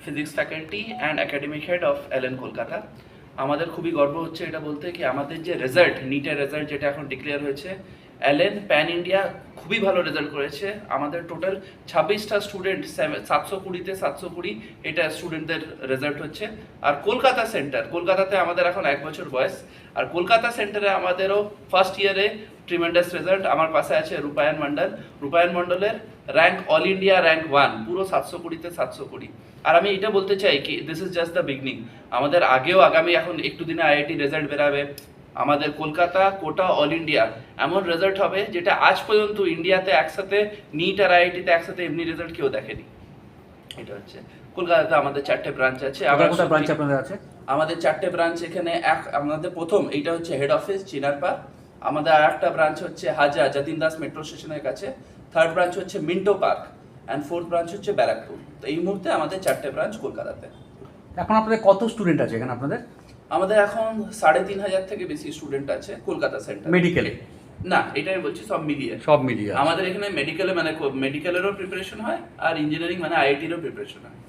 Physics faculty and academic head of LN Kolkata. আমাদের খুবই গর্ব হচ্ছে এটা বলতে কি আমাদের যে রেজাল্ট, নিটের রেজাল্ট যেটা এখন ডিক্লেয়ার হয়েছে, এলএন প্যান ইন্ডিয়া খুবই ভালো রেজাল্ট করেছে। আমাদের টোটাল 26টা স্টুডেন্ট 720-তে 720 এটা স্টুডেন্টদের রেজাল্ট হচ্ছে। আর কলকাতা সেন্টার, কলকাতাতে আমাদের এখন 1 বছর বয়স, আর কলকাতা সেন্টারে আমাদেরও ফার্স্ট ইয়ারে ট্রিমেন্ডাস রেজাল্ট। আমার পাশে আছে রূপায়ণ মণ্ডল। রূপায়ণ মণ্ডলের র্যাঙ্ক অল ইন্ডিয়া র্যাঙ্ক 1, পুরো 720-তে 720। আর আমি এটা বলতে চাই কি this is just the beginning. আমাদের আগেও আগামী এখন একটু দিনে আইআইটি রেজাল্ট বেরাবে। আমাদের কলকাতা, কোটা, অল ইন্ডিয়া এমন রেজাল্ট হবে যেটা আজ পর্যন্ত ইন্ডিয়াতে একসাথে নিট আর আইআইটিতে একসাথে এমনি রেজাল্ট কেউ দেখেনি। এটা হচ্ছে কলকাতাতে আমাদের 4টে ব্রাঞ্চ আছে। আমাদের 4টে ব্রাঞ্চ এখানে। আমাদের প্রথম এইটা হচ্ছে হেড অফিস চিনারপাড়। আমাদের আর একটা ব্রাঞ্চ হচ্ছে হাজা যতীন দাস মেট্রো স্টেশনের কাছে। থার্ড ব্রাঞ্চ হচ্ছে Minto park and fourth branch হচ্ছে ব্যারাকপুর। তো এই মুহূর্তে আমাদের 4টে ব্রাঞ্চ কলকাতাতে। এখন আপনাদের কত স্টুডেন্ট আছে এখানে আপনাদের? আমাদের এখন 3,500 থেকে বেশি স্টুডেন্ট আছে কলকাতা সেন্টার। মেডিকেলে না, এটা আমি বলছি সব মিলিয়ে। আমাদের এখানে মেডিকেলে মানে মেডিকেলেরও প্রিপারেশন হয় আর ইঞ্জিনিয়ারিং মানে আইআইটিরও প্রিপারেশন হয়,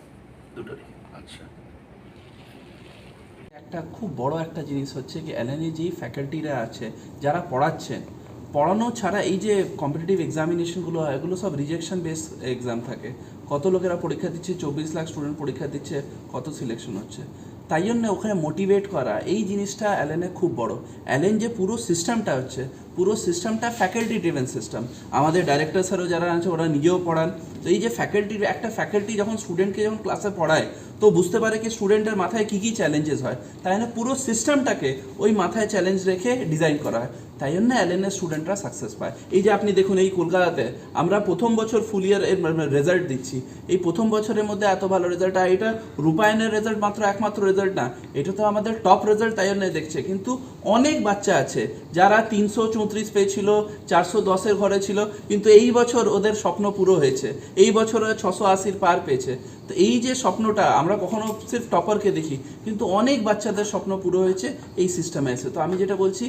দুটোরই। আচ্ছা, একটা খুব বড় একটা জিনিস হচ্ছে কি এলএনএ যে ফ্যাকাল্টিরা আছে যারা পড়াচ্ছেন, পড়ানো ছাড়া এই যে কম্পিটিটিভ এক্সামিনেশনগুলো হয় এগুলো সব রিজেকশন বেস এক্সাম থাকে। কত লোকেরা পরীক্ষা দিচ্ছে, 24 লাখ স্টুডেন্ট পরীক্ষা দিচ্ছে, কত সিলেকশন হচ্ছে। তাই জন্য ওখানে মোটিভেট করা এই জিনিসটা অ্যালেনে খুব বড়। অ্যালেন যে পুরো সিস্টেমটা হচ্ছে, পুরো সিস্টেমটা ফ্যাকাল্টি ড্রিভেন সিস্টেম। আমাদের ডাইরেক্টর স্যারও যারা আছে ওরা নিজেও পড়ান। তো এই যে একটা ফ্যাকাল্টি যখন স্টুডেন্টকে যখন ক্লাসে পড়ায় তো বুঝতে পারে কি স্টুডেন্টের মাথায় কী কী চ্যালেঞ্জেস হয়, তাই জন্য পুরো সিস্টেমটাকে ওই মাথায় চ্যালেঞ্জ রেখে ডিজাইন করা হয়। তাই জন্য অ্যালেনের স্টুডেন্টরা সাকসেস পায়। এই যে আপনি দেখুন এই কলকাতাতে আমরা প্রথম বছর ফুল ইয়ার রেজাল্ট দিচ্ছি, এই প্রথম বছরের মধ্যে এত ভালো রেজাল্ট। আর এটা রূপায়ণের রেজাল্ট একমাত্র রেজাল্ট না, এটা তো আমাদের টপ রেজাল্ট, তাই জন্য দেখছে। কিন্তু অনেক বাচ্চা আছে যারা 334 পেয়েছিল, 410-এর ঘরে ছিল, কিন্তু এই বছর ওদের স্বপ্ন পুরো হয়েছে। এই বছর 680 পার পেয়েছে। তো এই যে স্বপ্নটা আমরা কখনো সির্ফ টপারকে দেখি, কিন্তু অনেক বাচ্চাদের স্বপ্ন পুরো হয়েছে এই সিস্টেমে এসে। তো আমি যেটা বলছি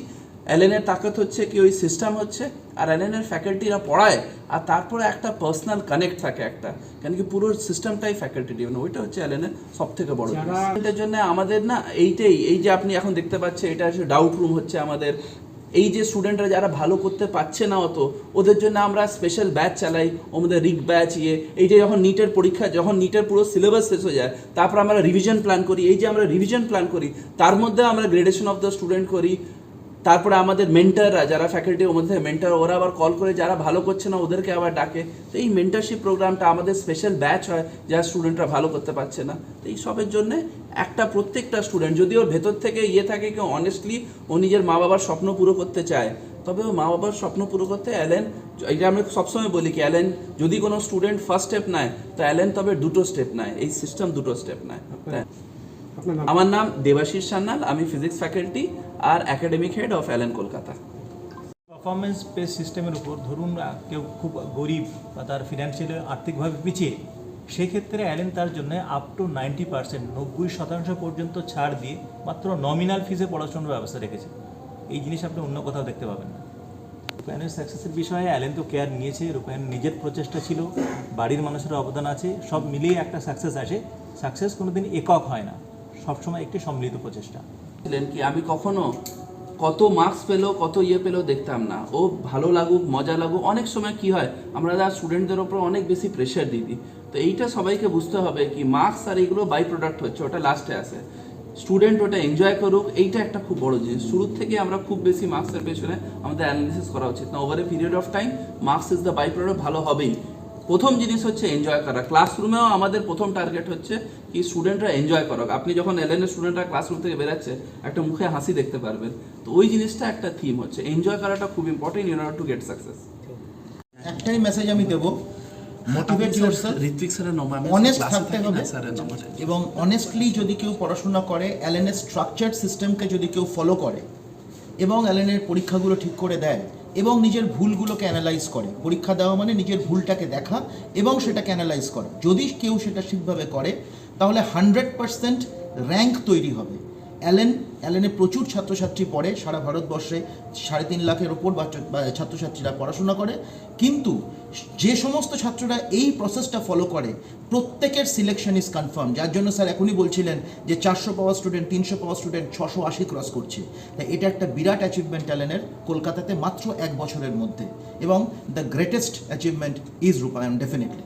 এলএনের তাকত হচ্ছে কি ওই সিস্টেম হচ্ছে, আর এলএনের ফ্যাকাল্টিরা পড়ায়, আর তারপরে একটা পার্সোনাল কানেক্ট থাকে একটা, কেন কি পুরো সিস্টেমটাই ফ্যাকাল্টি ডিভেন। ওইটা হচ্ছে এলএনের সব থেকে বড় জিনিস। এটার জন্য আমাদের না এই যে আপনি এখন দেখতে পাচ্ছেন এটা হচ্ছে ডাউট রুম হচ্ছে আমাদের। এই যে স্টুডেন্টরা যারা ভালো করতে পারছে না অত, ওদের জন্য আমরা স্পেশাল ব্যাচ চালাই, ওদের রিক ব্যাচ। এই যে যখন নিটের পরীক্ষা, যখন নিটের পুরো সিলেবাস শেষ হয়ে যায় তারপর আমরা রিভিশন প্ল্যান করি। এই যে আমরা রিভিশন প্ল্যান করি তার মধ্যে আমরা গ্রেডেশন অফ দ্য স্টুডেন্ট করি। তারপরে আমাদের মেন্টাররা যারা ফ্যাকাল্টির মধ্যে মেন্টার, ওরা আবার কল করে যারা ভালো করছে না ওদেরকে আবার ডাকে। তো এই মেন্টারশিপ প্রোগ্রামটা আমাদের স্পেশাল ব্যাচ হয় যারা স্টুডেন্টরা ভালো করতে পারছে না। তো এই সবের জন্যে প্রত্যেকটা স্টুডেন্ট যদি ওর ভেতর থেকে থাকে কি অনেস্টলি ও নিজের মা বাবার স্বপ্ন পুরো করতে চায়, তবে ও মা বাবার স্বপ্ন পুরো করতে অ্যালেন, এটা আমি সবসময় বলি কি অ্যালেন যদি কোনো স্টুডেন্ট ফার্স্ট স্টেপ নেয় তো অ্যালেন তবে 2টো স্টেপ নেয়, এই সিস্টেম 2টো স্টেপ নেয়। আমার নাম দেবাশিস সান্যাল, আমি ফিজিক্স ফ্যাকাল্টি আর academic head of LN Kolkata. Performance base সিস্টেমের উপর ধরুন কেউ খুব গরিব বা তার ফিনান্সিয়ালি আর্থিকভাবে পিছিয়ে, সেই ক্ষেত্রে অ্যালেন তার জন্য আপ টু 90%, 90% পর্যন্ত ছাড় দিয়ে মাত্র নমিনাল ফিজে পড়াশোনার ব্যবস্থা রেখেছে। এই জিনিস আপনি অন্য কোথাও দেখতে পাবেন না। রূপায়ণের সাকসেসের বিষয়ে অ্যালেন তো কেয়ার নিয়েছে, রূপায়ণ নিজের প্রচেষ্টা ছিল, বাড়ির মানুষের অবদান আছে, সব মিলিয়ে একটা সাকসেস আসে। সাকসেস কোনোদিন একক হয় না, সবসময় একটি সম্মিলিত প্রচেষ্টা। কি আমি কখনো কত মার্কস পেলো, কত পেলো দেখতাম না। ও ভালো লাগুক, মজা লাগুক। অনেক সময় কি হয় আমরা স্টুডেন্টদের ওপর অনেক বেশি প্রেশার দিই। তো এইটা সবাইকে বুঝতে হবে কি মার্কস আর এইগুলো বাই প্রোডাক্ট হচ্ছে, ওটা লাস্টে আসে। স্টুডেন্ট ওটা এনজয় করুক, এইটা একটা খুব বড় জিনিস। শুরুর থেকে আমরা খুব বেশি মার্কসের পেছনে আমাদের অ্যানালিসিস করা উচিত না। Over a period of time marks is the by product, ভালো হবেই। প্রথম জিনিস হচ্ছে এনজয় করা। ক্লাসরুমেও আমাদের প্রথম টার্গেট হচ্ছে কি স্টুডেন্টরা এনজয় করুক। আপনি যখন এলএনের স্টুডেন্টরা ক্লাসরুম থেকে বেরাচ্ছে একটা মুখে হাসি দেখতে পারবেন। তো ওই জিনিসটা একটা থিম হচ্ছে, এনজয় করাটা খুব important in order to get success. একটাই মেসেজ আমি দেব, মোটিভেট ইয়োরসেলফ, ঋত্বিক স্যারের নম্বর অনেস্ট থাকতে হবে, এবং অনেস্টলি যদি কেউ পড়াশোনা করে, অ্যালেনের স্ট্রাকচার্ড সিস্টেমকে যদি কেউ ফলো করে এবং অ্যালেনের পরীক্ষাগুলো ঠিক করে দেয় এবং নিজের ভুলগুলোকে অ্যানালাইজ করে। পরীক্ষা দেওয়া মানে নিজের ভুলটাকে দেখা এবং সেটাকে অ্যানালাইজ করা। যদি কেউ সেটা ঠিকভাবে করে তাহলে 100% র্যাঙ্ক তৈরি হবে। অ্যালেনে প্রচুর ছাত্রছাত্রী পড়ে, সারা ভারতবর্ষে 3.5 লাখের ওপর ছাত্রছাত্রীরা পড়াশোনা করে, কিন্তু যে সমস্ত ছাত্ররা এই প্রসেসটা ফলো করে প্রত্যেকের সিলেকশন ইজ কনফার্ম, যার জন্য স্যার এখনই বলছিলেন যে 400 পাওয়া স্টুডেন্ট, 300 পাওয়া স্টুডেন্ট 680 ক্রস করছে। তাই এটা একটা বিরাট অ্যাচিভমেন্ট অ্যালেনের কলকাতাতে মাত্র 1 বছরের মধ্যে, এবং দ্য গ্রেটেস্ট অ্যাচিভমেন্ট ইজ রূপায়ণ ডেফিনেটলি।